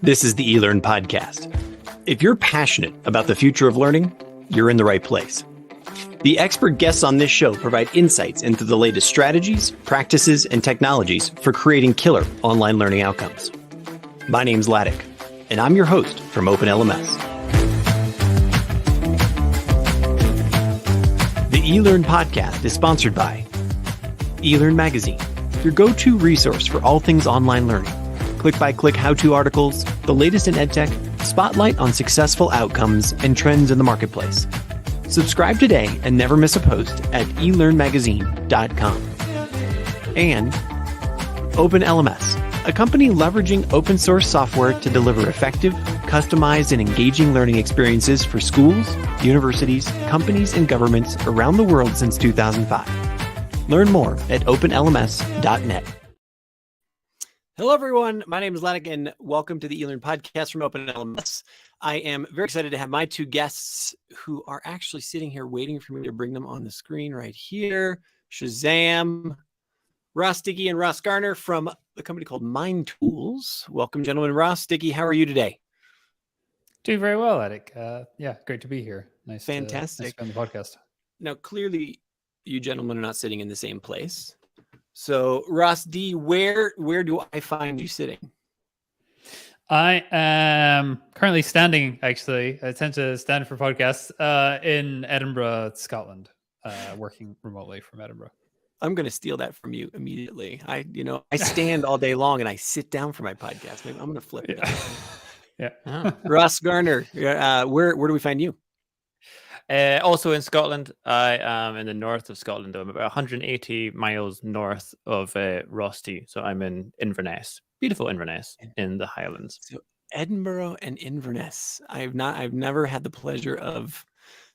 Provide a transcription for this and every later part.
This is the eLearn podcast. If you're passionate about the future of learning, you're in the right place. The expert guests on this show provide insights into the latest strategies, practices, and technologies for creating killer online learning outcomes. My name's Laddick, and I'm your host from Open LMS. The eLearn podcast is sponsored by eLearn Magazine, your go-to resource for all things online learning. Click-by-click how-to articles, the latest in EdTech, spotlight on successful outcomes and trends in the marketplace. Subscribe today and never miss a post at elearnmagazine.com. And Open LMS, a company leveraging open source software to deliver effective, customized, and engaging learning experiences for schools, universities, companies, and governments around the world since 2005. Learn more at openlms.net. Hello, everyone. My name is Laddick, and welcome to the eLearn podcast from Open LMS. I am very excited to have my two guests who are actually sitting here waiting for me to bring them on the screen right here. Shazam, Dickie and Garner from a company called Mindtools. Welcome, gentlemen. Dickie, how are you today? Doing very well, Laddick. Yeah, great to be here. Fantastic. Nice to be on the podcast. Now, clearly, you gentlemen are not sitting in the same place. So, D, where do I find you sitting? I am currently standing, actually. I tend to stand for podcasts in Edinburgh, Scotland, working remotely from Edinburgh. I'm going to steal that from you immediately. I stand all day long and I sit down for my podcast. Maybe I'm going to flip it. Yeah. Garner, where do we find you? Also in Scotland. I am in the north of Scotland. I'm about 180 miles north of Rosty. So I'm in Inverness, beautiful Inverness in the Highlands. So Edinburgh and Inverness. I've never had the pleasure of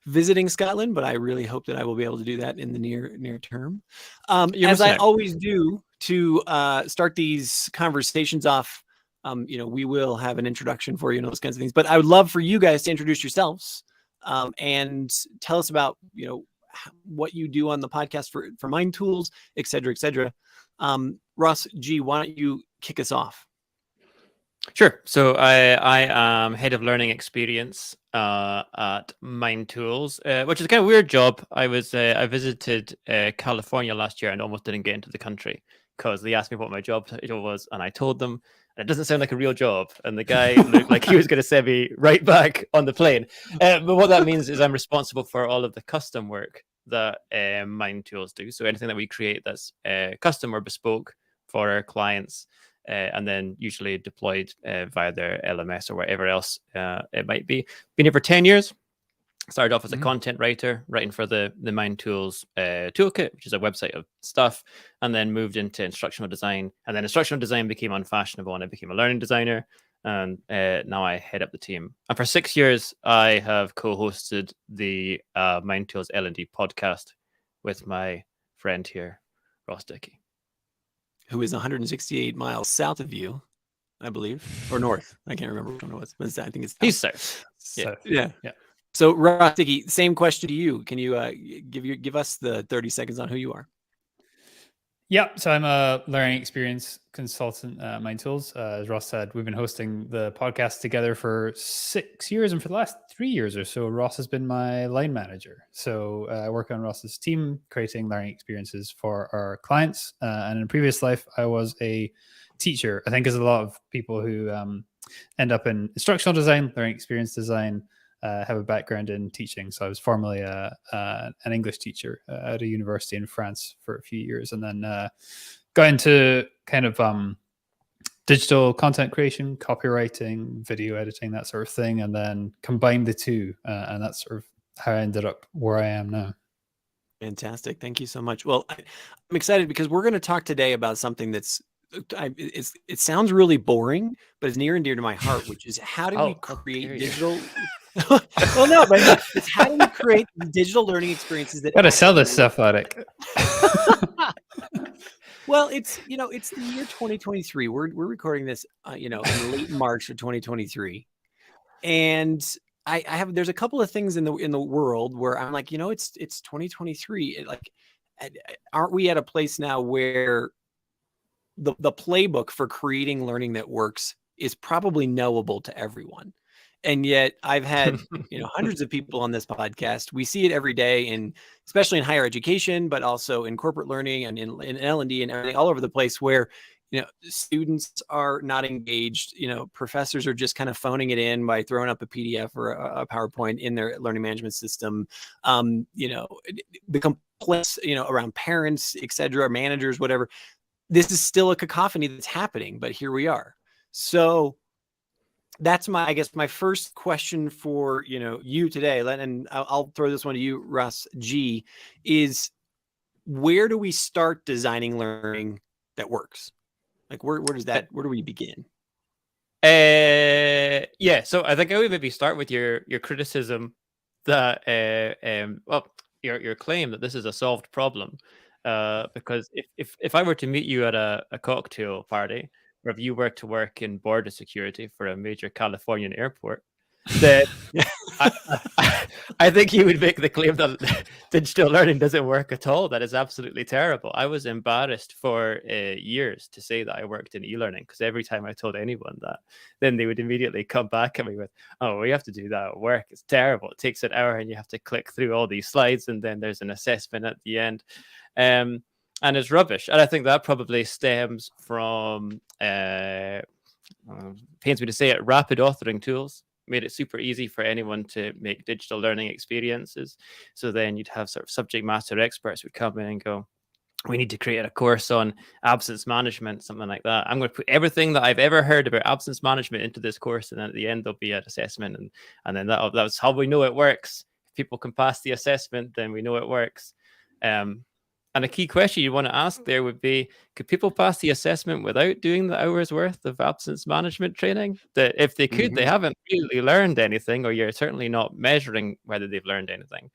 visiting Scotland, but I really hope that I will be able to do that in the near term. As I always do to start these conversations off, we will have an introduction for you and those kinds of things. But I would love for you guys to introduce yourselves. And tell us about, what you do on the podcast for Mindtools, et cetera, et cetera. Ross G, why don't you kick us off? Sure. So I am head of learning experience at Mindtools, which is a kind of weird job. I visited California last year and almost didn't get into the country because they asked me what my job title was, and I told them. It doesn't sound like a real job. And the guy looked like he was going to send me right back on the plane. But what that means is I'm responsible for all of the custom work that Mindtools do. So anything that we create that's custom or bespoke for our clients, and then usually deployed via their LMS or whatever else it might be. Been here for 10 years. Started off as a content writer, writing for the Mindtools toolkit, which is a website of stuff, and then moved into instructional design. And then instructional design became unfashionable, and I became a learning designer. And now I head up the team. And for 6 years, I have co-hosted the Mindtools L&D podcast with my friend here, Dickie, who is 168 miles south of you, I believe, or north. I can't remember which one it was, but I think it's south. He's south. Yeah. So, Dickie, same question to you. Can you give us the 30 seconds on who you are? Yeah, so I'm a learning experience consultant at Mindtools. As Ross said, we've been hosting the podcast together for 6 years, and for the last 3 years or so, Ross has been my line manager. So I work on Ross's team, creating learning experiences for our clients. And in a previous life, I was a teacher. I think there's a lot of people who end up in instructional design, learning experience design, have a background in teaching. So I was formerly an English teacher at a university in France for a few years, and then got into kind of digital content creation, copywriting, video editing, that sort of thing, and then combined the two. And that's sort of how I ended up where I am now. Fantastic. Thank you so much. Well, I'm excited because we're going to talk today about something that's it sounds really boring, but it's near and dear to my heart, which is how do we create digital... Well, no, but it's how do we create digital learning experiences that gotta sell this stuff, Laddick. Well, it's the year 2023. We're recording this, in late March of 2023, and I have there's a couple of things in the world where I'm like, it's 2023. Aren't we at a place now where the playbook for creating learning that works is probably knowable to everyone. And yet I've had, hundreds of people on this podcast. We see it every day, especially in higher education, but also in corporate learning and in L&D and everything all over the place, where students are not engaged. Professors are just kind of phoning it in by throwing up a PDF or a PowerPoint in their learning management system. The complaints, around parents, et cetera, managers, whatever. This is still a cacophony that's happening, but here we are. So that's my first question for, you today. And I'll throw this one to you, Russ G, is where do we start designing learning that works? Like where do we begin? Yeah, so I think I would maybe start with your criticism that your claim that this is a solved problem, because if I were to meet you at a cocktail party, or if you were to work in border security for a major Californian airport, then I think you would make the claim that digital learning doesn't work at all. That is absolutely terrible. I was embarrassed for years to say that I worked in e-learning, because every time I told anyone that, then they would immediately come back at me with, "Oh, we have to do that at work. It's terrible. It takes an hour and you have to click through all these slides, and then there's an assessment at the end." And it's rubbish. And I think that probably stems from, pains me to say it, rapid authoring tools. Made it super easy for anyone to make digital learning experiences. So then you'd have sort of subject matter experts would come in and go, "We need to create a course on absence management," something like that. "I'm going to put everything that I've ever heard about absence management into this course, and then at the end there'll be an assessment, and then that's how we know it works. If people can pass the assessment, then we know it works." And a key question you want to ask there would be, could people pass the assessment without doing the hours worth of absence management training? That if they could, they haven't really learned anything, or you're certainly not measuring whether they've learned anything.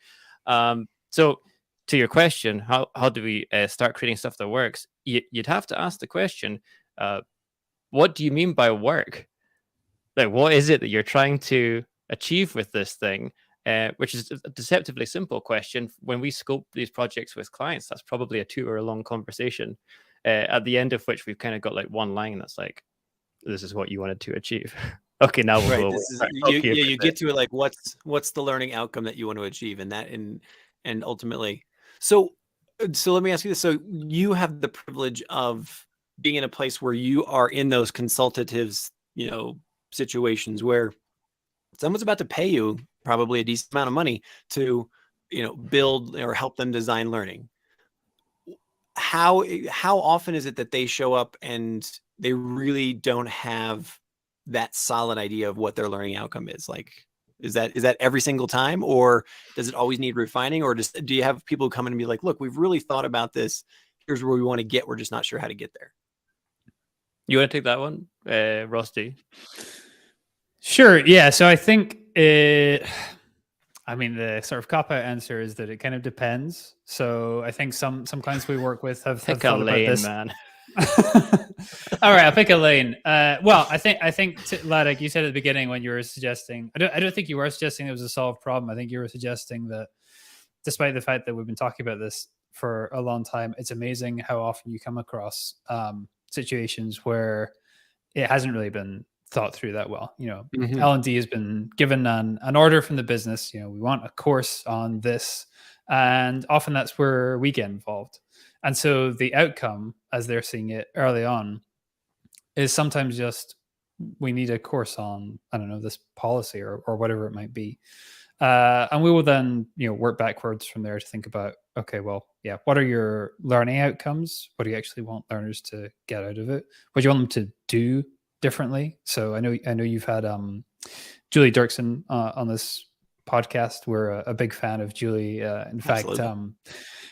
So to your question, how do we start creating stuff that works? You'd have to ask the question, what do you mean by work? Like, what is it that you're trying to achieve with this thing? Which is a deceptively simple question. When we scope these projects with clients, that's probably a 2-hour long conversation, at the end of which we've kind of got like one line that's like, "This is what you wanted to achieve." Okay, now we'll go. You get to it like, what's the learning outcome that you want to achieve, and ultimately. So let me ask you this. So you have the privilege of being in a place where you are in those consultative, situations where someone's about to pay you probably a decent amount of money to, build or help them design learning. How often is it that they show up and they really don't have that solid idea of what their learning outcome is? Like, is that every single time, or does it always need refining, or do you have people come in and be like, "Look, we've really thought about this. Here's where we want to get. We're just not sure how to get there." You want to take that one, Rusty? Sure. Yeah. So I think the sort of cop-out answer is that it kind of depends. So I think some clients we work with have pick thought a lane, about this. man. All right, I'll pick a lane. Well, I think Ladek, you said at the beginning when you were suggesting, I don't think you were suggesting it was a solved problem. I think you were suggesting that, despite the fact that we've been talking about this for a long time, it's amazing how often you come across situations where it hasn't really been thought through that well. L&D has been given an order from the business. We want a course on this, and often that's where we get involved. And so the outcome, as they're seeing it early on, is sometimes just, we need a course on, I don't know, this policy or whatever it might be. And we will then, work backwards from there to think about, okay, well, yeah, what are your learning outcomes? What do you actually want learners to get out of it? What do you want them to do differently? So I know you've had Julie Dirksen on this podcast. We're a big fan of Julie. In fact,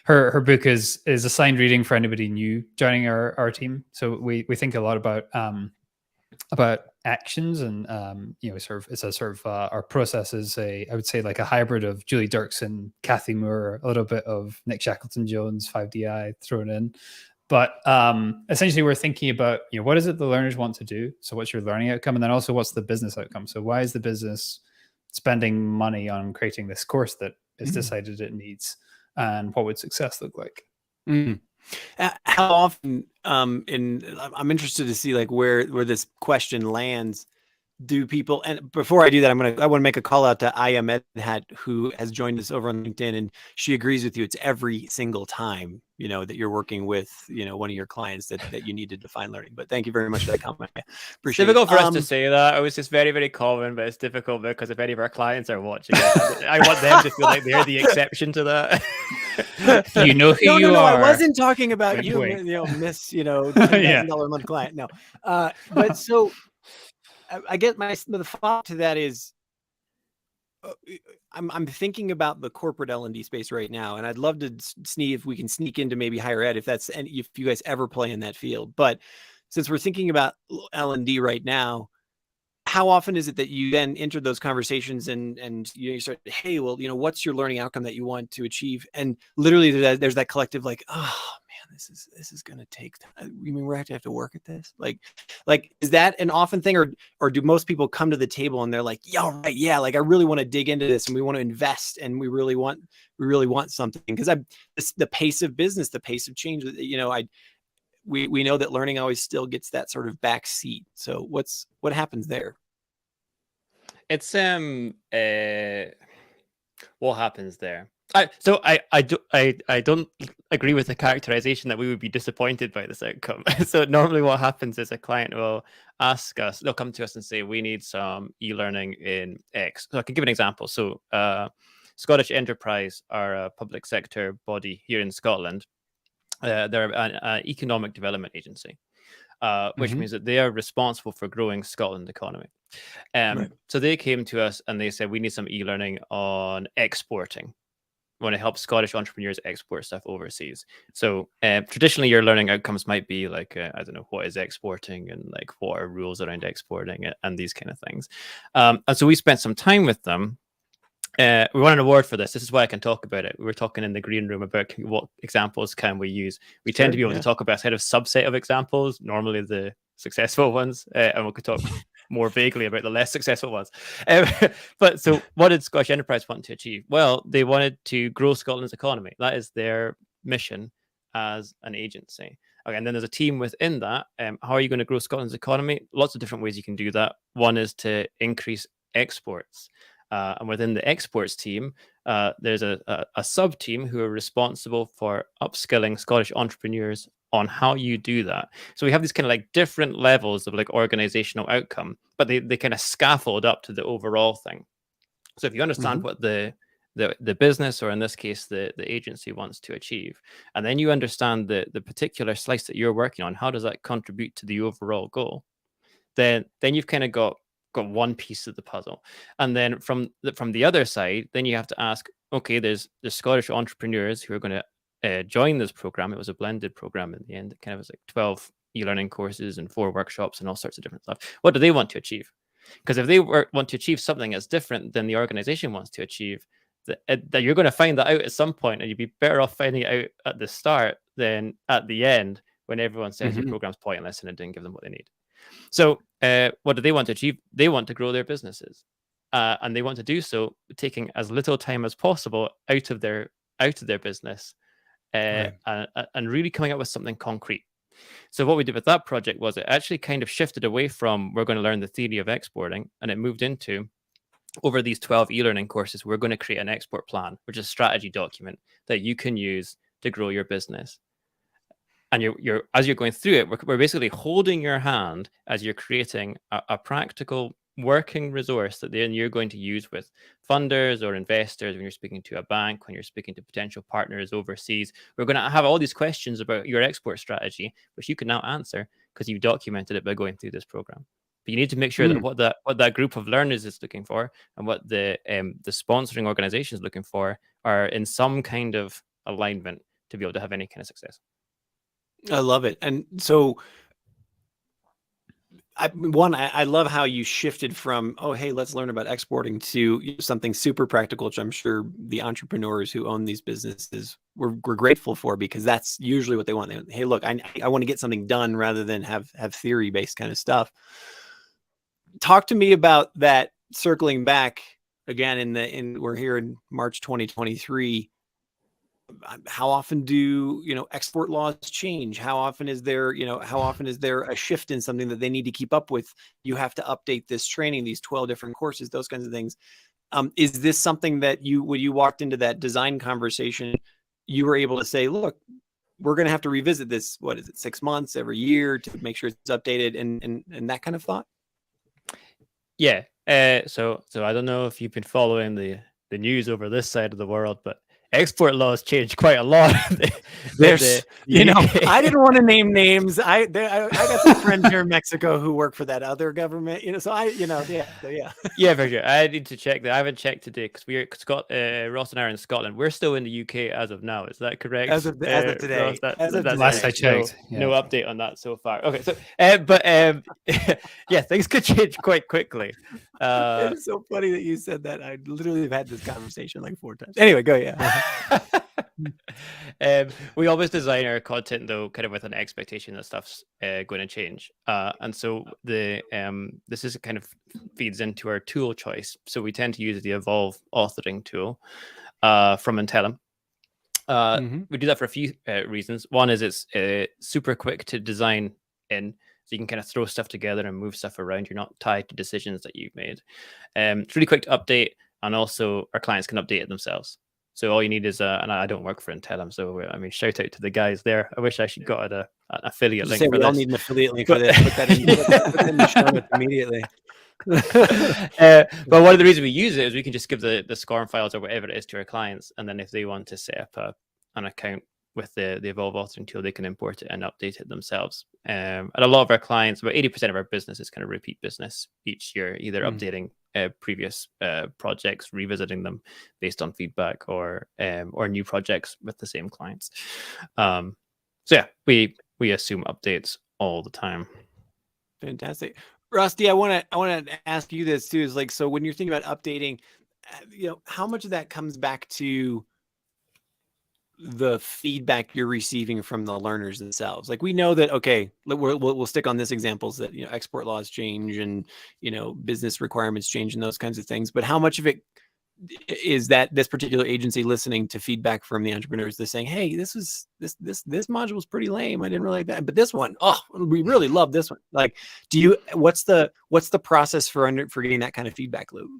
her book is assigned reading for anybody new joining our team. So we think a lot about actions, and our process is I would say like a hybrid of Julie Dirksen, Kathy Moore, a little bit of Nick Shackleton Jones, 5DI thrown in. But essentially, we're thinking about, what is it the learners want to do? So what's your learning outcome? And then also, what's the business outcome? So why is the business spending money on creating this course that is decided it needs? And what would success look like? How often, and I'm interested to see like where this question lands. Do people, and before I do that, I want to make a call out to IM Edhat, who has joined us over on LinkedIn, and she agrees with you. It's every single time, that you're working with, one of your clients that you need to define learning. But thank you very much for that comment. I It's appreciate difficult it. for us to say that. It was just very, very common, but it's difficult because if any of our clients are watching it, I want them to feel like they're the exception to that. You know who you No, are. I wasn't talking about Wink, you, wink. miss, $10,000 a month client. No, but so I get the thought to that is, I'm thinking about the corporate L&D space right now, and I'd love to see if we can sneak into maybe higher ed, and if you guys ever play in that field. But since we're thinking about L&D right now, how often is it that you then enter those conversations and you start, hey, well, what's your learning outcome that you want to achieve? And literally there's that collective like, oh man, this is going to take time. You mean we're going to have to work at this? Like, is that an often thing, or do most people come to the table and they're like, yeah, right. Yeah. Like I really want to dig into this and we want to invest and we really want something, because the pace of business, the pace of change, we know that learning always still gets that sort of back seat. So what happens there? It's what happens there? I don't agree with the characterization that we would be disappointed by this outcome. So normally what happens is a client will ask us, they'll come to us and say, we need some e-learning in X. So I can give an example. So Scottish Enterprise are a public sector body here in Scotland. They're an economic development agency, which means that they are responsible for growing Scotland's economy. Right. So they came to us and they said, we need some e-learning on exporting. We want to help Scottish entrepreneurs export stuff overseas. So traditionally, your learning outcomes might be like, I don't know, what is exporting and like what are rules around exporting it and these kind of things. And so we spent some time with them. We won an award for this. This is why I can talk about it. We were talking in the green room about what examples can we use. We tend to be able to talk about a kind of subset of examples, normally the successful ones, and we could talk more vaguely about the less successful ones. But so what did Scottish Enterprise want to achieve? Well, they wanted to grow Scotland's economy. That is their mission as an agency. Okay, and then there's a team within that. How are you going to grow Scotland's economy? Lots of different ways you can do that. One is to increase exports. And within the exports team, there's a sub team who are responsible for upskilling Scottish entrepreneurs on how you do that. So we have these kind of like different levels of like organizational outcome, but they kind of scaffold up to the overall thing. So if you understand what the business, or in this case, the agency wants to achieve, and then you understand the particular slice that you're working on, how does that contribute to the overall goal? Then you've kind of got one piece of the puzzle. And then from the other side, then you have to ask, okay, there's Scottish entrepreneurs who are going to join this program. It was a blended program in the end. It kind of was like 12 e-learning courses and 4 workshops and all sorts of different stuff. What do they want to achieve? Because if they want to achieve something that's different than the organization wants to achieve, that you're going to find that out at some point, and you'd be better off finding it out at the start than at the end when everyone says your program's pointless and it didn't give them what they need. So what do they want to achieve? They want to grow their businesses, and they want to do so taking as little time as possible out of their business, and really coming up with something concrete. So what we did with that project was it actually kind of shifted away from we're going to learn the theory of exporting, and it moved into, over these 12 e-learning courses, we're going to create an export plan, which is a strategy document that you can use to grow your business. And you're as you're going through it, we're basically holding your hand as you're creating a practical working resource that then you're going to use with funders or investors when you're speaking to a bank, when you're speaking to potential partners overseas. We're going to have all these questions about your export strategy, which you can now answer because you've documented it by going through this program. But you need to make sure that what that group of learners is looking for and what the sponsoring organization is looking for are in some kind of alignment to be able to have any kind of success. I love it. And so I love how you shifted from, oh, hey, let's learn about exporting to something super practical, which I'm sure the entrepreneurs who own these businesses were grateful for, because that's usually what they want. Hey, look, I want to get something done rather than have theory-based kind of stuff. Talk to me about that, circling back again we're here in March 2023. how often do export laws change? How often is there a shift in something that they need to keep up with? You have to update this training, these 12 different courses, those kinds of things. Is this something that when you walked into that design conversation, you were able to say, look, we're going to have to revisit this, what is it, 6 months, every year, to make sure it's updated, and that kind of thought? Yeah. So I don't know if you've been following the news over this side of the world, but export laws changed quite a lot. There's, I didn't want to name names. I got some friends here in Mexico who work for that other government, so Yeah, for sure. I need to check that. I haven't checked today because Ross and I are in Scotland. We're still in the UK as of now. Is that correct? As of today. Ross, last I checked. No update on that so far. Okay, so yeah, things could change quite quickly. It's so funny that you said that. I literally have had this conversation like 4 times. Anyway, go. We always design our content though kind of with an expectation that stuff's going to change, and so this is kind of feeds into our tool choice. So we tend to use the Evolve authoring tool from Intellum. We do that for a few reasons. One is it's super quick to design in, so you can kind of throw stuff together and move stuff around. You're not tied to decisions that you've made. It's really quick to update, and also our clients can update it themselves. So all you need is and I don't work for Intellum, so I mean, shout out to the guys there. I wish I should got an affiliate link for this. We all need an affiliate link for this. Put that in the show notes immediately. But one of the reasons we use it is we can just give the SCORM files or whatever it is to our clients, and then if they want to set up an account with the Evolve authoring tool, they can import it and update it themselves. And a lot of our clients, about 80% of our business is kind of repeat business each year, either updating previous projects, revisiting them based on feedback, or new projects with the same clients. So yeah, we assume updates all the time. Fantastic. Rusty, I want to ask you this too, is like, so when you're thinking about updating, how much of that comes back to the feedback you're receiving from the learners themselves? Like, we know that, okay, we'll stick on this examples that, export laws change and, business requirements change and those kinds of things. But how much of it is that this particular agency listening to feedback from the entrepreneurs? They're saying, hey, this module was pretty lame, I didn't really like that, but this one, oh, we really love this one. Like, what's the process for getting that kind of feedback loop?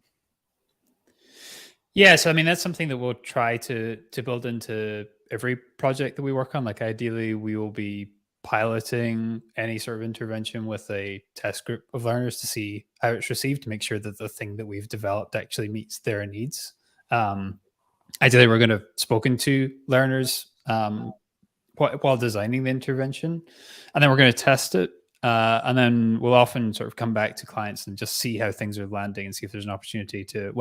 Yeah, so I mean, that's something that we'll try to build into every project that we work on. Like, ideally, we will be piloting any sort of intervention with a test group of learners to see how it's received, to make sure that the thing that we've developed actually meets their needs. Ideally, we're going to have spoken to learners while designing the intervention, and then we're going to test it. And then we'll often sort of come back to clients and just see how things are landing and see if there's an opportunity to,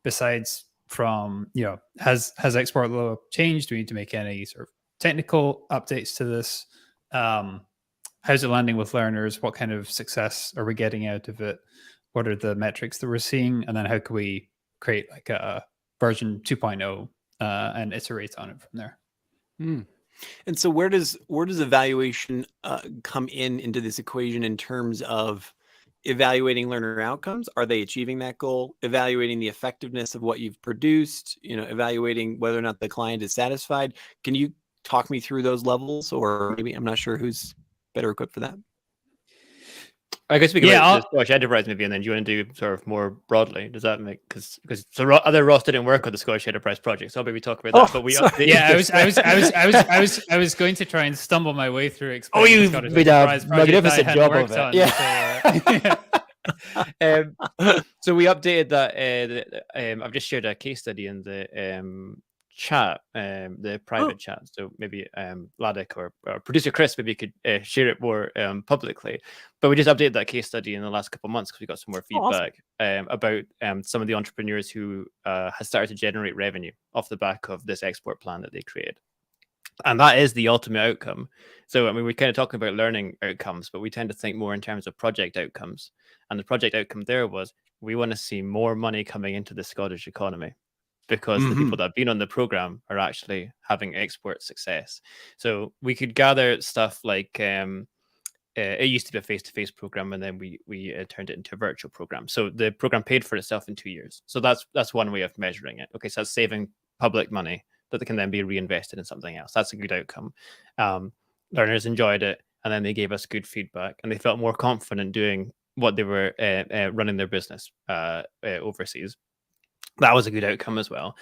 besides from, has export law changed? Do we need to make any sort of technical updates to this? How's it landing with learners? What kind of success are we getting out of it? What are the metrics that we're seeing? And then how can we create like a version 2.0 and iterate on it from there? And so where does evaluation come into this equation in terms of evaluating learner outcomes? Are they achieving that goal? Evaluating the effectiveness of what you've produced, evaluating whether or not the client is satisfied. Can you talk me through those levels? Or maybe I'm not sure who's better equipped for that. I guess we can the Scottish Enterprise maybe, and then do you want to do sort of more broadly? Does that make, because other Ross didn't work on the Scottish Enterprise project, so maybe talk about that. But I was going to try and stumble my way through you've made a magnificent job of it. So we updated that. I've just shared a case study in the chat, the private chat. So maybe Ladek or producer Chris maybe could share it more publicly. But we just updated that case study in the last couple of months because we got some more feedback about some of the entrepreneurs who has started to generate revenue off the back of this export plan that they created. And that is the ultimate outcome. So, I mean, we're kind of talking about learning outcomes, but we tend to think more in terms of project outcomes. And the project outcome there was, we want to see more money coming into the Scottish economy, because the people that have been on the program are actually having export success. So we could gather stuff like it used to be a face-to-face program, and then we turned it into a virtual program. So the program paid for itself in 2 years. So that's one way of measuring it. Okay, so that's saving public money that can then be reinvested in something else. That's a good outcome. Learners enjoyed it, and then they gave us good feedback, and they felt more confident doing what they were running their business overseas. That was a good outcome as well.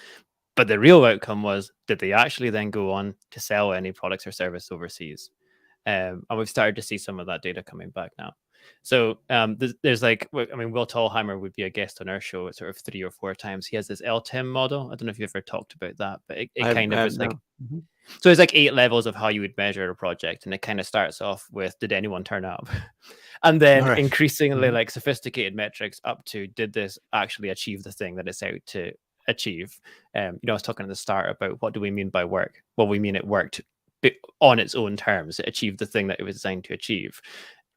But the real outcome was, did they actually then go on to sell any products or service overseas? And we've started to see some of that data coming back now. So there's like, I mean, Will Tallheimer would be a guest on our show sort of 3 or 4 times. He has this LTIM model. I don't know if you've ever talked about that, but it kind of is like, so it's like 8 levels of how you would measure a project. And it kind of starts off with, did anyone turn up? And then increasingly like sophisticated metrics up to, did this actually achieve the thing that it's out to achieve? I was talking at the start about what do we mean by work? Well, we mean it worked on its own terms. It achieved the thing that it was designed to achieve.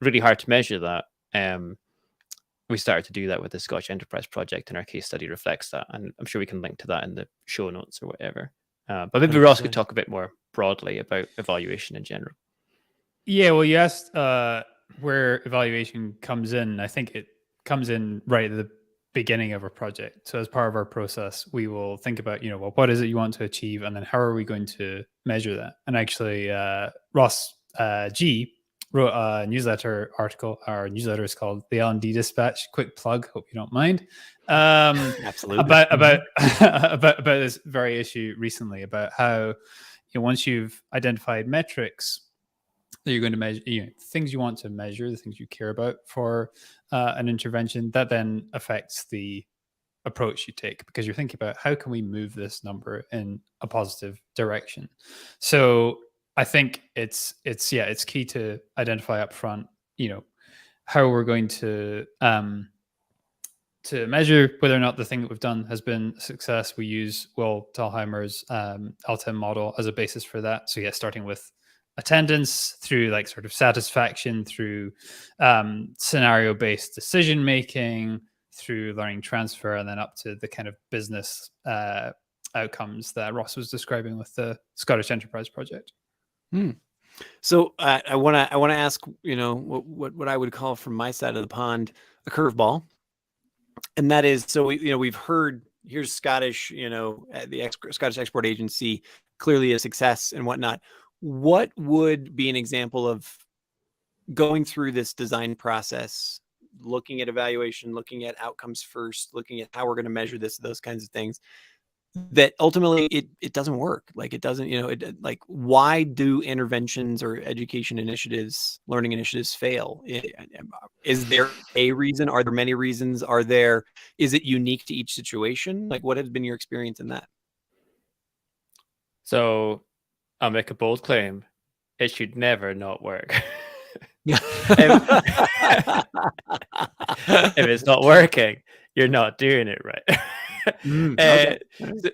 Really hard to measure that. We started to do that with the Scottish Enterprise Project, and our case study reflects that. And I'm sure we can link to that in the show notes or whatever. But maybe 100%. Ross could talk a bit more broadly about evaluation in general. Yeah, well, you asked where evaluation comes in. I think it comes in right at the beginning of a project. So as part of our process, we will think about, well, what is it you want to achieve? And then how are we going to measure that? And actually, Ross G wrote a newsletter article. Our newsletter is called the L&D Dispatch. Quick plug, hope you don't mind. Absolutely. About this very issue recently, about how once you've identified metrics that you're going to measure, things you want to measure, the things you care about for an intervention, that then affects the approach you take, because you're thinking about how can we move this number in a positive direction. So I think it's key to identify up front, how we're going to measure whether or not the thing that we've done has been a success. We use Will Tallheimer's LTIM model as a basis for that. So starting with attendance, through like sort of satisfaction, through scenario-based decision making, through learning transfer, and then up to the kind of business outcomes that Ross was describing with the Scottish Enterprise Project. So I want to ask, what I would call from my side of the pond a curveball, and that is, so we've heard, here's Scottish, the Scottish Export Agency, clearly a success and whatnot. What would be an example of going through this design process, looking at evaluation, looking at outcomes first, looking at how we're going to measure this, those kinds of things, that ultimately it doesn't work? Like it doesn't, like, why do interventions or education initiatives, learning initiatives fail? Is there a reason? Are there many reasons? Is it unique to each situation? Like, what has been your experience in that? So I'll make a bold claim. It should never not work. If it's not working, you're not doing it right. Okay.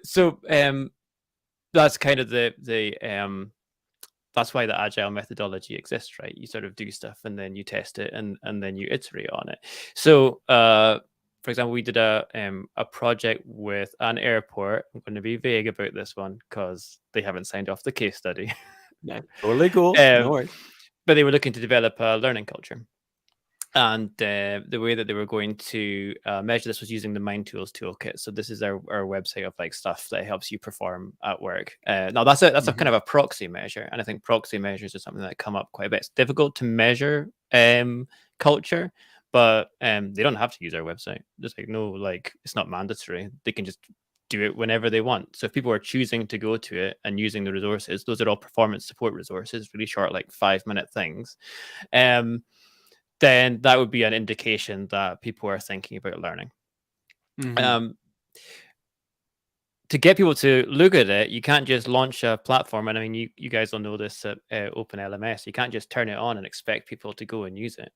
So that's kind of the that's why the agile methodology exists, right? You sort of do stuff and then you test it and then you iterate on it. So for example, we did a project with an airport. I'm going to be vague about this one because they haven't signed off the case study. Yeah, totally cool. No worries. But they were looking to develop a learning culture. And the way that they were going to measure this was using the Mindtools toolkit. So this is our website of like stuff that helps you perform at work. Now that's a kind of a proxy measure, and I think proxy measures are something that come up quite a bit. It's difficult to measure culture, but they don't have to use our website. Just it's not mandatory. They can just do it whenever they want. So if people are choosing to go to it and using the resources, those are all performance support resources, really short, like 5-minute things. Then that would be an indication that people are thinking about learning. To get people to look at it, you can't just launch a platform. And I mean, you guys will know this at Open LMS. You can't just turn it on and expect people to go and use it.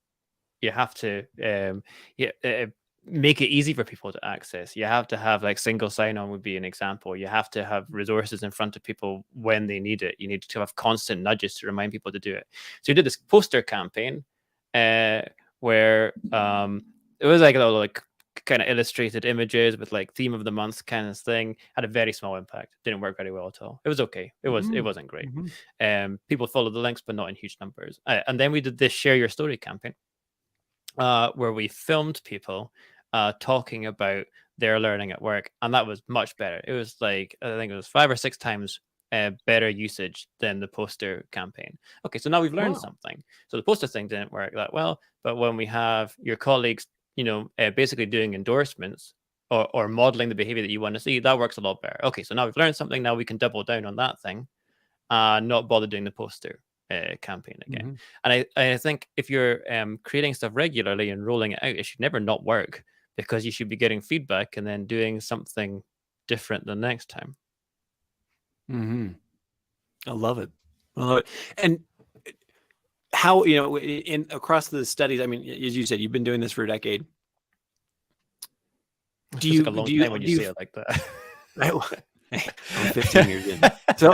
You have to make it easy for people to access. You have to have like single sign-on would be an example. You have to have resources in front of people when they need it. You need to have constant nudges to remind people to do it. So we did this poster campaign where it was like a little like kind of illustrated images with like theme of the month kind of thing. Had a very small impact. Didn't work very well at all. It was okay. It wasn't great. People followed the links, but not in huge numbers. And then we did this share your story campaign, where we filmed people talking about their learning at work, and that was much better. It was like, I think it was 5 or 6 times better usage than the poster campaign. Okay, so now we've learned something. So the poster thing didn't work that well, but when we have your colleagues, basically doing endorsements or modeling the behavior that you want to see, that works a lot better. Okay, so now we've learned something. Now we can double down on that thing, not bother doing the poster campaign again. And I think if you're creating stuff regularly and rolling it out, it should never not work, because you should be getting feedback and then doing something different the next time. I love it. And how, in across the studies, I mean, as you said, you've been doing this for a decade. It feels like a long time when you say it like that. I'm 15 years in. So,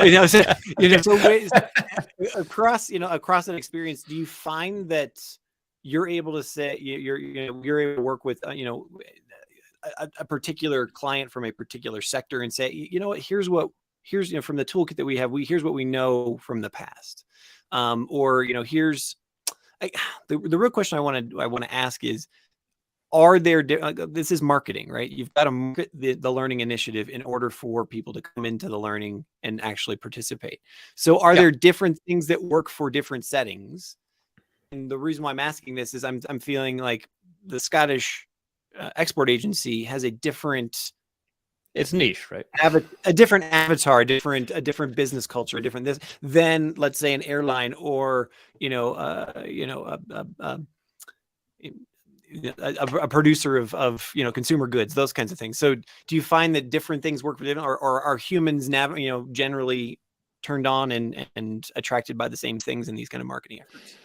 across an experience, do you find that you're able to say you're able to work with a particular client from a particular sector and say, here's from the toolkit that we have, here's what we know from the past, or here's the real question I want to ask is, are there, this is marketing, right? You've got to market the learning initiative in order for people to come into the learning and actually participate. So are there different things that work for different settings? And the reason why I'm asking this is I'm feeling like the Scottish export agency has a different, it's niche, right? A different avatar, a different business culture, than, let's say, an airline or a producer of consumer goods, those kinds of things. So do you find that different things work for different, or are humans generally turned on and attracted by the same things in these kind of marketing efforts?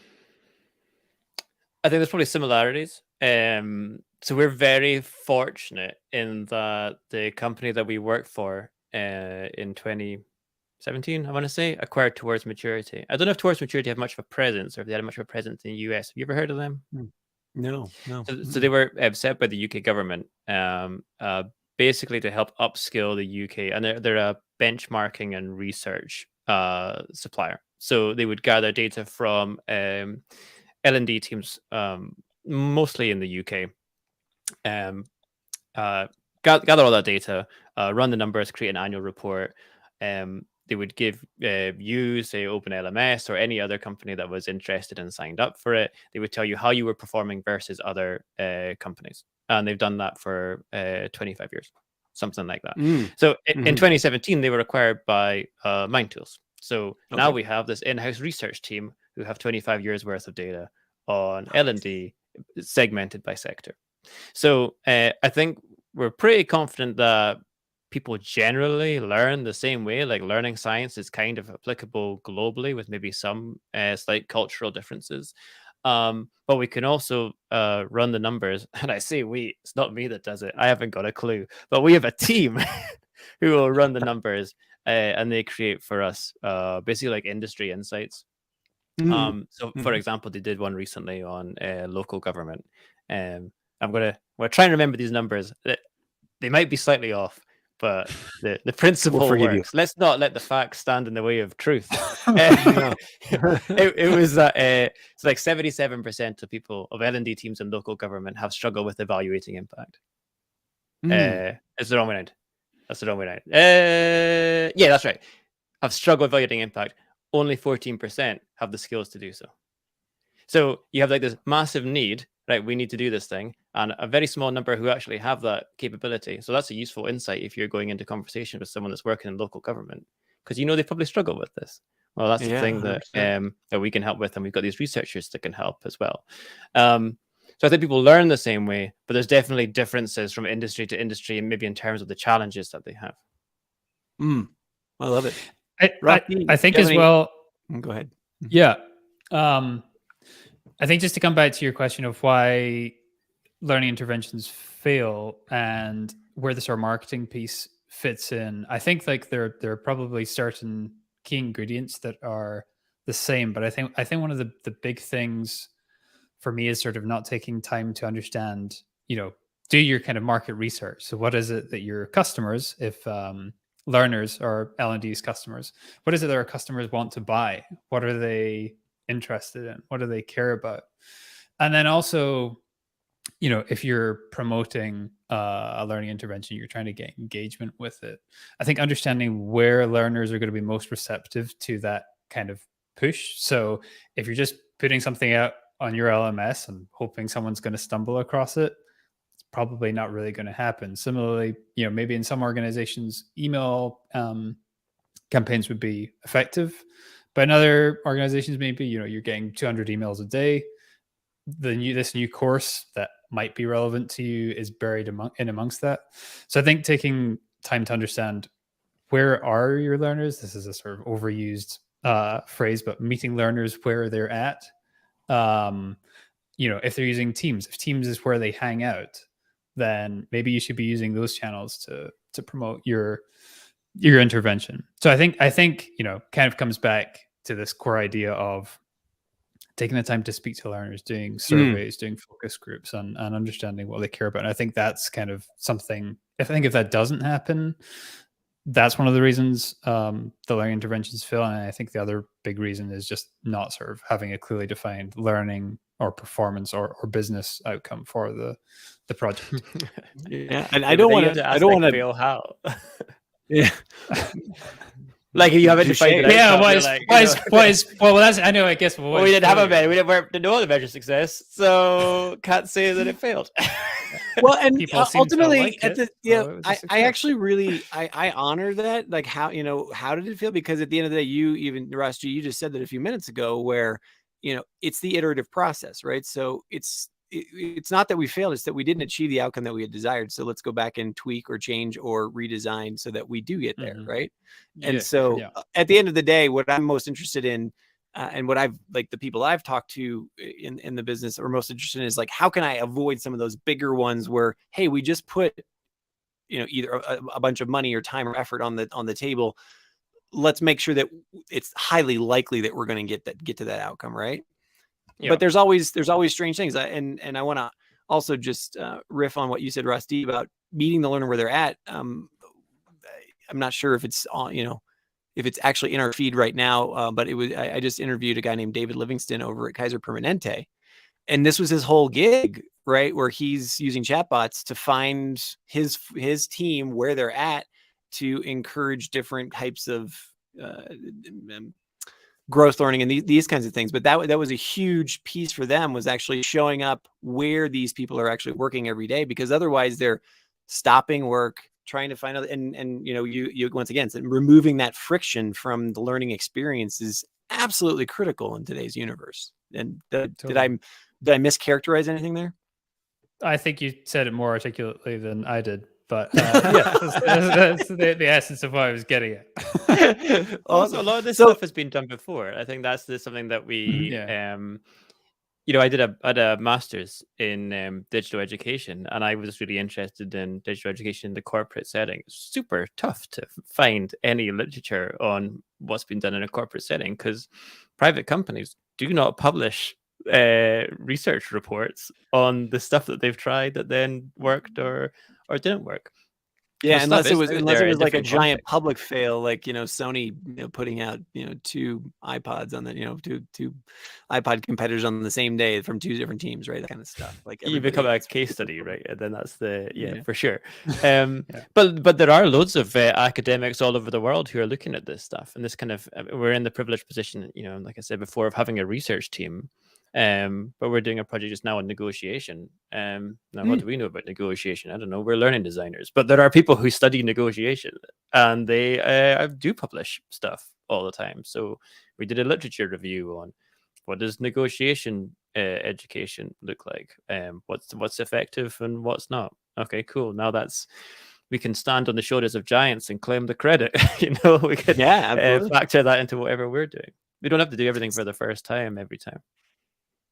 I think there's probably similarities. So we're very fortunate in that the company that we work for in 2017, I want to say, acquired Towards Maturity. I don't know if Towards Maturity have much of a presence, or if they had much of a presence in the US. Have you ever heard of them? No. So they were set by the UK government, basically to help upskill the UK, and they're a benchmarking and research supplier. So they would gather data from L&D teams, mostly in the UK, gather all that data, run the numbers, create an annual report. They would give you, say, Open LMS or any other company that was interested and signed up for it. They would tell you how you were performing versus other companies. And they've done that for 25 years, something like that. So in 2017, they were acquired by Mindtools. So now we have this in-house research team who have 25 years worth of data on L&D segmented by sector. So I think we're pretty confident that people generally learn the same way. Like, learning science is kind of applicable globally, with maybe some slight cultural differences. But we can also run the numbers. And I say we, it's not me that does it. I haven't got a clue. But we have a team who will run the numbers, and they create for us basically like industry insights. So, for example, they did one recently on local government. We're trying to remember these numbers. They might be slightly off, but the principle works. Let's not let the facts stand in the way of truth. It was that it's like 77% of people of L&D teams in local government have struggled with evaluating impact. It's the wrong way around. That's the wrong way around. Yeah, that's right. Have struggled evaluating impact. Only 14% have the skills to do so. So you have like this massive need, right? We need to do this thing, and a very small number who actually have that capability. So that's a useful insight if you're going into conversation with someone that's working in local government, because they probably struggle with this. Well, that's the thing that that we can help with, and we've got these researchers that can help as well. So I think people learn the same way, but there's definitely differences from industry to industry, and maybe in terms of the challenges that they have. I love it. I think as well. Go ahead. Yeah. I think just to come back to your question of why learning interventions fail and where the sort of marketing piece fits in, I think like there are probably certain key ingredients that are the same, but I think one of the big things for me is sort of not taking time to understand, do your kind of market research. So what is it that your customers, if learners or L&D's customers, what is it that our customers want to buy? What are they interested in? What do they care about? And then also if you're promoting a learning intervention, you're trying to get engagement with it. I think understanding where learners are going to be most receptive to that kind of push. So if you're just putting something out on your LMS and hoping someone's going to stumble across it, it's probably not really going to happen. Similarly, maybe in some organizations, email campaigns would be effective, but in other organizations, maybe you're getting 200 emails a day. This new course that might be relevant to you is buried amongst that. So I think taking time to understand where are your learners. This is a sort of overused phrase, but meeting learners where they're at. If they're using Teams, if Teams is where they hang out, then maybe you should be using those channels to promote your intervention. So I think kind of comes back to this core idea of taking the time to speak to learners, doing surveys, doing focus groups, and understanding what they care about. And I think that's kind of something. I think if that doesn't happen, that's one of the reasons the learning interventions fail. And I think the other big reason is just not sort of having a clearly defined learning or performance or business outcome for the project. Yeah, and I don't want to fail how. Yeah. Like you haven't defined it. Yeah, well, that's I know. I guess we didn't have a measure. We didn't know the measure of success, so can't say that it failed. Well, and ultimately, like I actually really I honor that. Like how did it feel? Because at the end of the day, Rusty, you just said that a few minutes ago, where it's the iterative process, right? So it's not that we failed, it's that we didn't achieve the outcome that we had desired. So let's go back and tweak or change or redesign so that we do get there, right? And so at the end of the day, what I'm most interested in and what the people I've talked to in the business are most interested in is like, how can I avoid some of those bigger ones where, hey, we just put either a bunch of money or time or effort on the table. Let's make sure that it's highly likely that we're going to get to that outcome, right? But there's always strange things. And I want to also just riff on what you said, Rusty, about meeting the learner where they're at. I'm not sure if it's on, if it's actually in our feed right now, but I just interviewed a guy named David Livingston over at Kaiser Permanente. And this was his whole gig, right? Where he's using chatbots to find his team where they're at to encourage different types of growth learning and these kinds of things. But that was a huge piece for them, was actually showing up where these people are actually working every day, because otherwise they're stopping work, trying to find out. And you once again, removing that friction from the learning experience is absolutely critical in today's universe. And did I mischaracterize anything there? I think you said it more articulately than I did. But that's the essence of what I was getting at. Also, a lot of this stuff has been done before. I think that's something that we, I did a master's in digital education, and I was really interested in digital education in the corporate setting. It's super tough to find any literature on what's been done in a corporate setting, because private companies do not publish research reports on the stuff that they've tried that then worked or didn't work. Yeah, unless it was like a giant public fail, like Sony putting out 2 iPods on the two iPod competitors on the same day from 2 different teams, right? That kind of stuff. Like you become a case study, right? And then that's for sure. But there are loads of academics all over the world who are looking at this stuff, and this kind of we're in the privileged position, like I said before, of having a research team. But we're doing a project just now on negotiation. Now, what do we know about negotiation? I don't know. We're learning designers, but there are people who study negotiation, and they do publish stuff all the time. So we did a literature review on what does negotiation education look like, what's effective and what's not. Okay, cool. Now we can stand on the shoulders of giants and claim the credit. We can factor that into whatever we're doing. We don't have to do everything for the first time every time.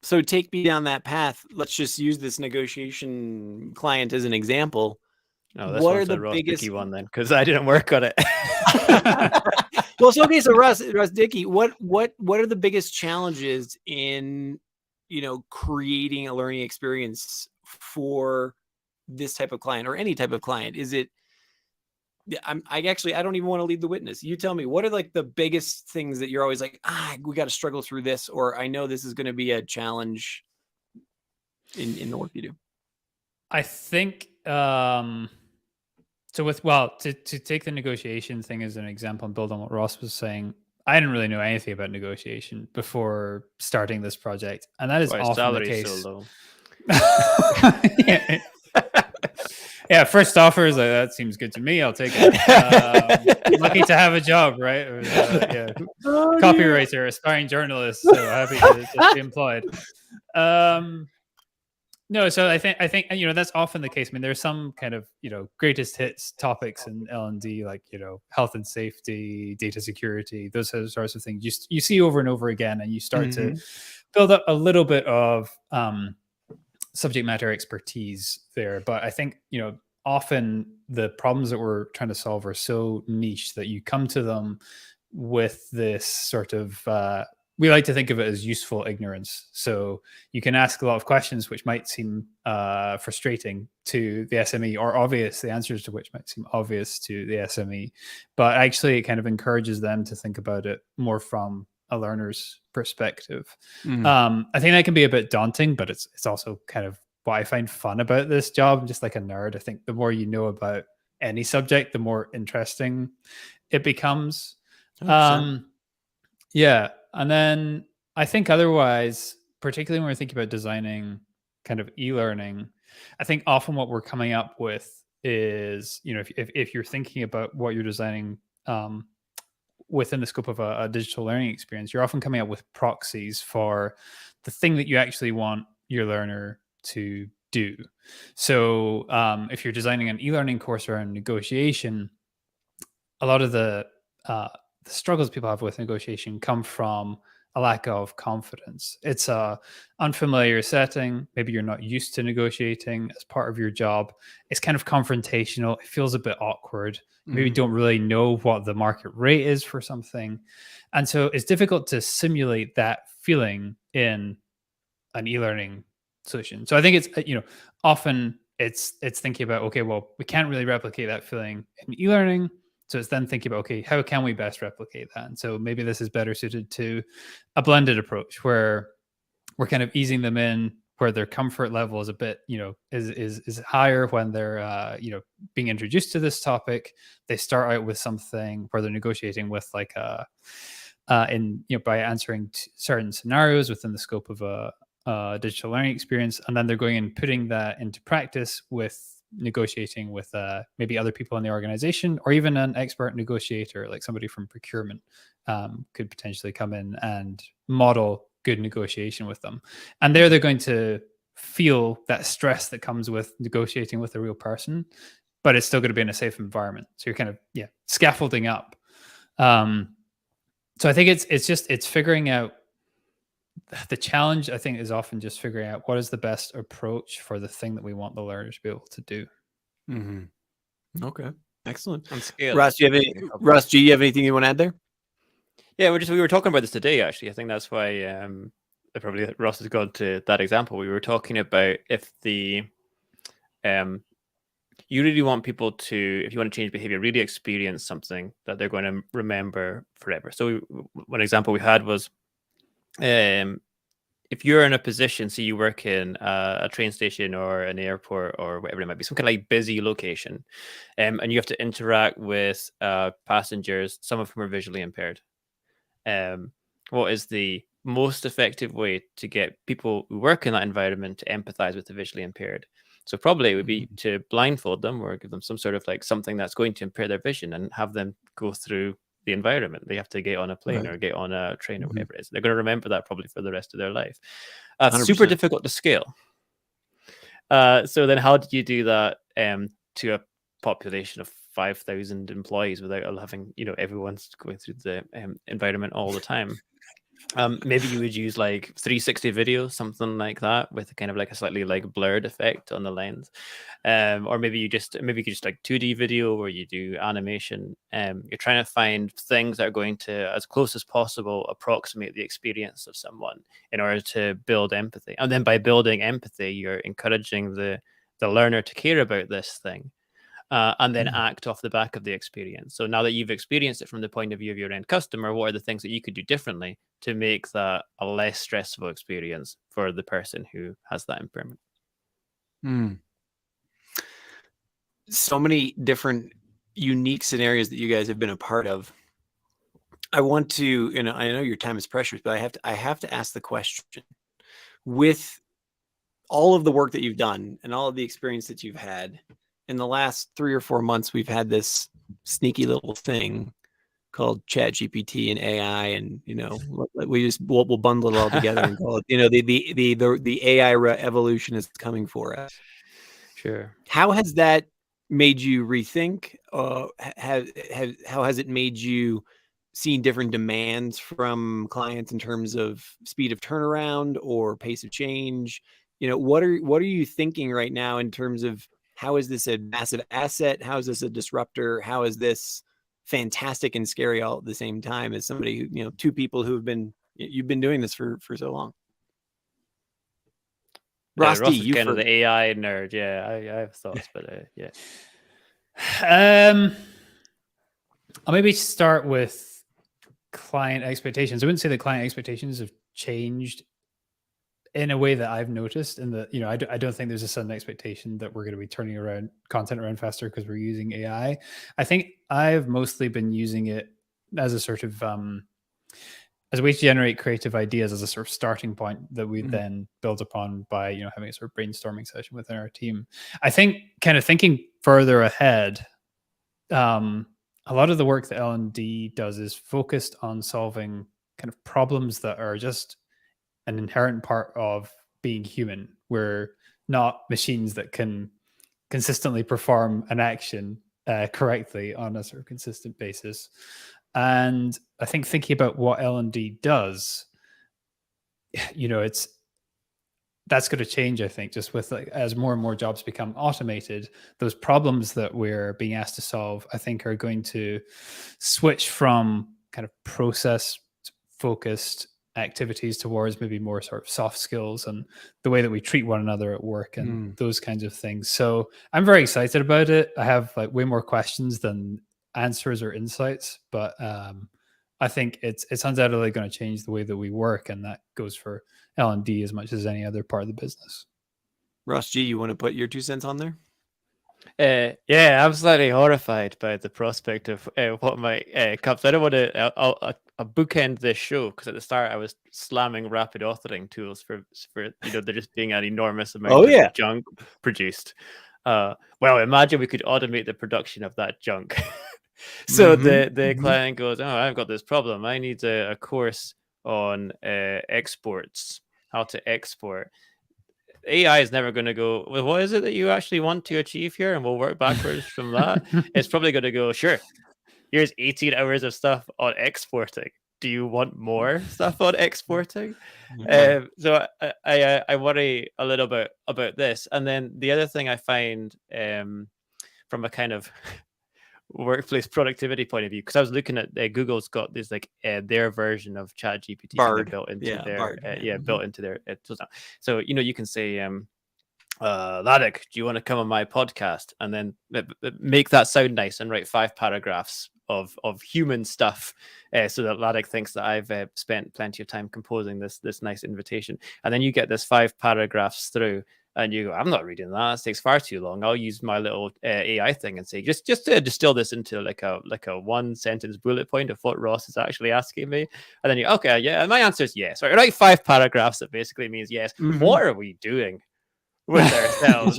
So take me down that path. Let's just use this negotiation client as an example. No, what are the biggest Dickie one then? Because I didn't work on it. Well, so okay, so Russ Dickie, what are the biggest challenges in creating a learning experience for this type of client or any type of client? Is it? I don't even want to lead the witness. You tell me, what are like the biggest things that you're always like, we got to struggle through this, or I know this is going to be a challenge in the work you do? I think so to take the negotiation thing as an example and build on what Ross was saying, I didn't really know anything about negotiation before starting this project, and that is Why often the salary case. so low? yeah. Yeah, first offers, that seems good to me. I'll take it. Lucky to have a job, right? Or, yeah, copywriter, aspiring journalist, so happy to just be employed. No, so I think that's often the case. I mean, there's some kind of greatest hits topics in L&D, like health and safety, data security, those sorts of things. You see over and over again, and you start to build up a little bit of subject matter expertise there. But I think often the problems that we're trying to solve are so niche that you come to them with this sort of we like to think of it as useful ignorance. So you can ask a lot of questions which might seem frustrating to the SME, or obvious, the answers to which might seem obvious to the SME, but actually it kind of encourages them to think about it more from a learner's perspective. I think that can be a bit daunting, but it's also kind of what I find fun about this job. I'm just like a nerd. I think the more you know about any subject, the more interesting it becomes. Yeah. And then I think otherwise, particularly when we're thinking about designing kind of e-learning, I think often what we're coming up with is, if you're thinking about what you're designing within the scope of a digital learning experience, you're often coming up with proxies for the thing that you actually want your learner to do. So if you're designing an e-learning course around negotiation, a lot of the struggles people have with negotiation come from a lack of confidence. It's a unfamiliar setting. Maybe you're not used to negotiating as part of your job. It's kind of confrontational. It feels a bit awkward. Maybe don't really know what the market rate is for something. And so it's difficult to simulate that feeling in an e-learning solution. So I think it's, often it's thinking about, okay, well, we can't really replicate that feeling in e-learning. So it's then thinking about, okay, how can we best replicate that? And so maybe this is better suited to a blended approach where we're kind of easing them in, where their comfort level is a bit, is higher when they're, being introduced to this topic. They start out with something where they're negotiating with like by answering certain scenarios within the scope of a digital learning experience, and then they're going and putting that into practice with negotiating with maybe other people in the organization, or even an expert negotiator, like somebody from procurement could potentially come in and model good negotiation with them. And there they're going to feel that stress that comes with negotiating with a real person, but it's still going to be in a safe environment. So you're kind of scaffolding up. So I think it's figuring out the challenge. I think is often just figuring out what is the best approach for the thing that we want the learner to be able to do. Okay, excellent. On scale, Russ, do you have anything you want to add there? Yeah, we were talking about this today, actually. I think that's why probably Ross has gone to that example. We were talking about if the you really want people to, if you want to change behavior, really experience something that they're going to remember forever. So one example we had was if you're in a position, so you work in a train station or an airport or whatever it might be, some kind of like busy location, and you have to interact with passengers, some of whom are visually impaired. What is the most effective way to get people who work in that environment to empathize with the visually impaired? So probably it would be to blindfold them or give them some sort of like something that's going to impair their vision and have them go through the environment. They have to get on a plane or get on a train or whatever it is. They're going to remember that probably for the rest of their life. It's super difficult to scale. So then how do you do that to a population of 5,000 employees without having, everyone's going through the environment all the time? Maybe you would use like 360 video, something like that, with kind of like a slightly like blurred effect on the lens, or maybe you could just like 2D video where you do animation. You're trying to find things that are going to, as close as possible, approximate the experience of someone in order to build empathy. And then by building empathy, you're encouraging the learner to care about this thing. And then act off the back of the experience. So now that you've experienced it from the point of view of your end customer, what are the things that you could do differently to make that a less stressful experience for the person who has that impairment? so many different unique scenarios that you guys have been a part of. I want to, I know your time is precious, but I have to ask the question, with all of the work that you've done and all of the experience that you've had in the last 3 or 4 months, we've had this sneaky little thing called ChatGPT and AI, and we'll bundle it all together and call it, the AI evolution is coming for us. Sure. How has that made you rethink? How has it made you seeing different demands from clients in terms of speed of turnaround or pace of change? What are you thinking right now in terms of how is this a massive asset? How is this a disruptor? How is this fantastic and scary all at the same time, as somebody who, two people you've been doing this for so long? Ross Rusty, is you kind of first. the AI nerd. Yeah, I have thoughts, but yeah. I'll maybe start with client expectations. I wouldn't say that client expectations have changed in a way that I've noticed, in that, I don't think there's a sudden expectation that we're going to be turning around content around faster because we're using AI. I think I've mostly been using it as a sort of as a way to generate creative ideas, as a sort of starting point that we then build upon by having a sort of brainstorming session within our team. I think, kind of thinking further ahead, a lot of the work that L&D does is focused on solving kind of problems that are just an inherent part of being human. We're not machines that can consistently perform an action correctly on a sort of consistent basis. And I think thinking about what L&D does, that's going to change. I think just with as more and more jobs become automated, those problems that we're being asked to solve, I think, are going to switch from kind of process focused activities towards maybe more sort of soft skills and the way that we treat one another at work and those kinds of things. So I'm very excited about it. I have way more questions than answers or insights, but I think it's undoubtedly going to change the way that we work, and that goes for L&D as much as any other part of the business. Ross G, you want to put your 2 cents on there? Yeah, I'm slightly horrified by the prospect of what might come. So I don't want to I'll bookend this show, because at the start I was slamming rapid authoring tools for there just being an enormous amount of junk produced. Well, imagine we could automate the production of that junk. So the client goes, I've got this problem. I need a course on exports, how to export. AI is never going to go, well, what is it that you actually want to achieve here? And we'll work backwards from that. It's probably going to go, sure, here's 18 hours of stuff on exporting. Do you want more stuff on exporting? So I worry a little bit about this. And then the other thing I find from a kind of workplace productivity point of view, because I was looking at Google's got this their version of ChatGPT kind of built into their tools now. So you can say Ladek, do you want to come on my podcast, and then make that sound nice and write 5 paragraphs of human stuff, so that Ladek thinks that I've spent plenty of time composing this nice invitation, and then you get this 5 paragraphs through. And you go, I'm not reading that. It takes far too long. I'll use my little AI thing and say, just to distill this into like a 1-sentence bullet point of what Ross is actually asking me. And then you, okay, yeah. And my answer is yes. Or write 5 paragraphs that basically means yes. What are we doing with ourselves?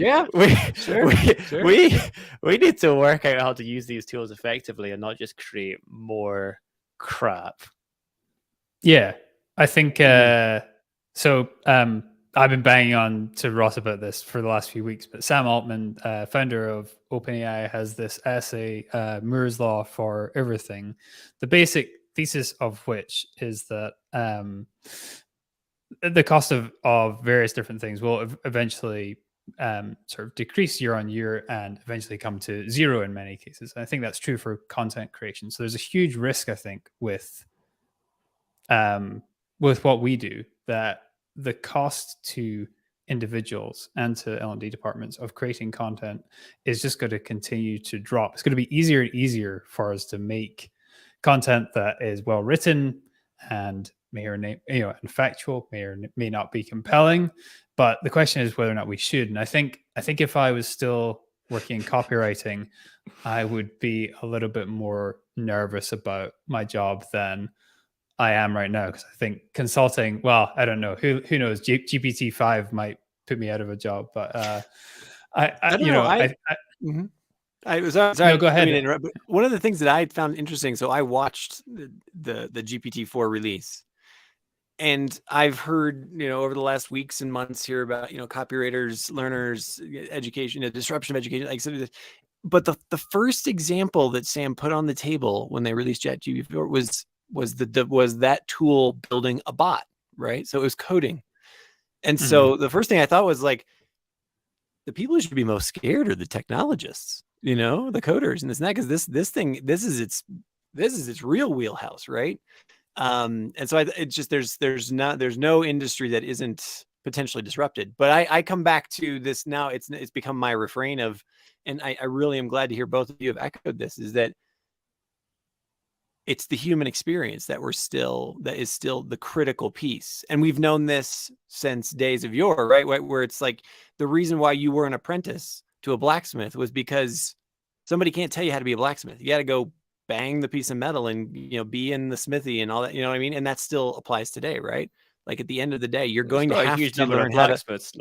We need to work out how to use these tools effectively and not just create more crap. Yeah, I think so. I've been banging on to Ross about this for the last few weeks, but Sam Altman, founder of OpenAI, has this essay, Moore's Law for Everything, the basic thesis of which is that the cost of various different things will eventually sort of decrease year on year and eventually come to zero in many cases. And I think that's true for content creation. So there's a huge risk, I think, with what we do, that the cost to individuals and to L&D departments of creating content is just going to continue to drop. It's going to be easier and easier for us to make content that is well written and may or and factual, may or may not be compelling. But the question is whether or not we should. And I think if I was still working in copywriting, I would be a little bit more nervous about my job than I am right now, because I think consulting, well, I don't know, who knows, GPT-5 might put me out of a job, but I don't know. Mhm. I was sorry. No, go I didn't mean ahead. to interrupt, but one of the things that I found interesting. So I watched the GPT-4 release, and I've heard, over the last weeks and months here about, copywriters, learners, education, disruption of education, like so. But the first example that Sam put on the table when they released ChatGPT-4 was that tool building a bot, right? So it was coding, and so the first thing I thought was like, the people who should be most scared are the technologists, the coders, and this and that, because this is its real wheelhouse, right? And so it's just there's no industry that isn't potentially disrupted. But I come back to this now. It's become my refrain of, and I really am glad to hear both of you have echoed this, is that it's the human experience that is still the critical piece. And we've known this since days of yore, right? Where it's like the reason why you were an apprentice to a blacksmith was because somebody can't tell you how to be a blacksmith. You got to go bang the piece of metal and, be in the smithy and all that, you know what I mean? And that still applies today, right? Like at the end of the day, you're going to have to learn how to. That's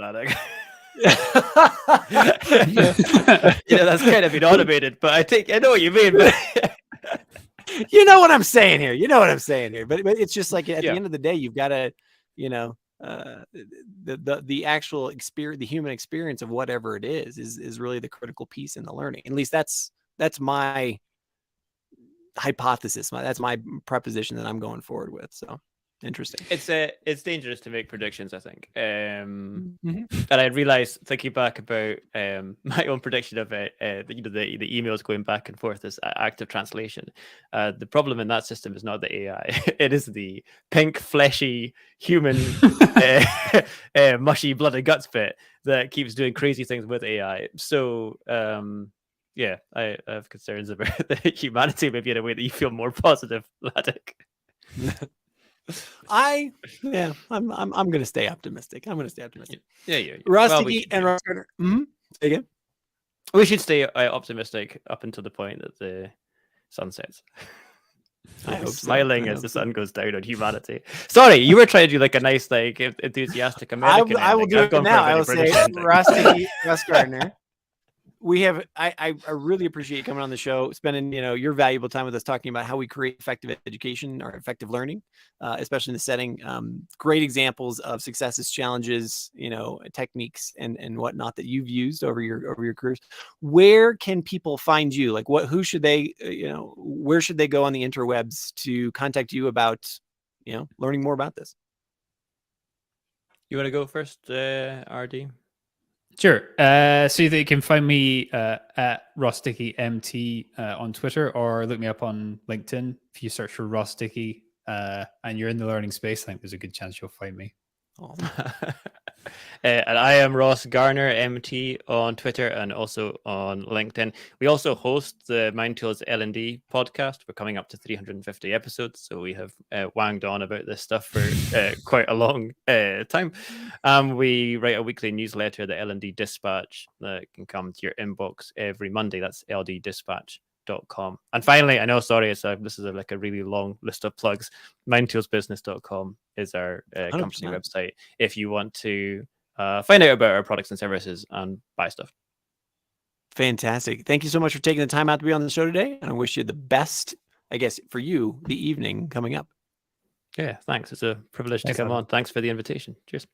kind of been automated, but I think I know what you mean. But you know what I'm saying here. But it's just like at the end of the day, you've got to, the actual experience, the human experience of whatever it is really the critical piece in the learning. At least that's my hypothesis. That's my preposition that I'm going forward with. So interesting. It's dangerous to make predictions, I think. And I realized, thinking back about my own prediction of the emails going back and forth as active translation. The problem in that system is not the AI; it is the pink, fleshy, human, mushy blood and guts bit that keeps doing crazy things with AI. So. I have concerns about the humanity, maybe in a way that you feel more positive, Laddick. I'm going to stay optimistic. Yeah. Ross, Dickie, and Ross Garner. Say again. We should stay optimistic up until the point that the sun sets. I hope smiling so. as the sun goes down on humanity. Sorry, you were trying to do like a nice, like enthusiastic American. I will do it now. I will say, Ross, Dickie, Ross Garner. I really appreciate you coming on the show, spending your valuable time with us, talking about how we create effective education or effective learning, especially in the setting. Great examples of successes, challenges, techniques and whatnot that you've used over your careers. Where can people find you? Like who should they, where should they go on the interwebs to contact you about, learning more about this? You want to go first, RD? Sure. So you can find me at Ross Dickie MT on Twitter, or look me up on LinkedIn. If you search for Ross Dickie and you're in the learning space, I think there's a good chance you'll find me. And I am Ross Garner, MT, on Twitter and also on LinkedIn. We also host the Mindtools L&D podcast. We're coming up to 350 episodes, so we have wanged on about this stuff for quite a long time. We write a weekly newsletter, the L&D Dispatch, that can come to your inbox every Monday. That's lddispatch.com. And finally, I know, sorry, this is like a really long list of plugs. Mindtoolsbusiness.com is our company website if you want to find out about our products and services and buy stuff. Fantastic. Thank you so much for taking the time out to be on the show today. And I wish you the best, I guess, for you, the evening coming up. Yeah, thanks. It's a privilege to come on. Thanks for the invitation. Cheers.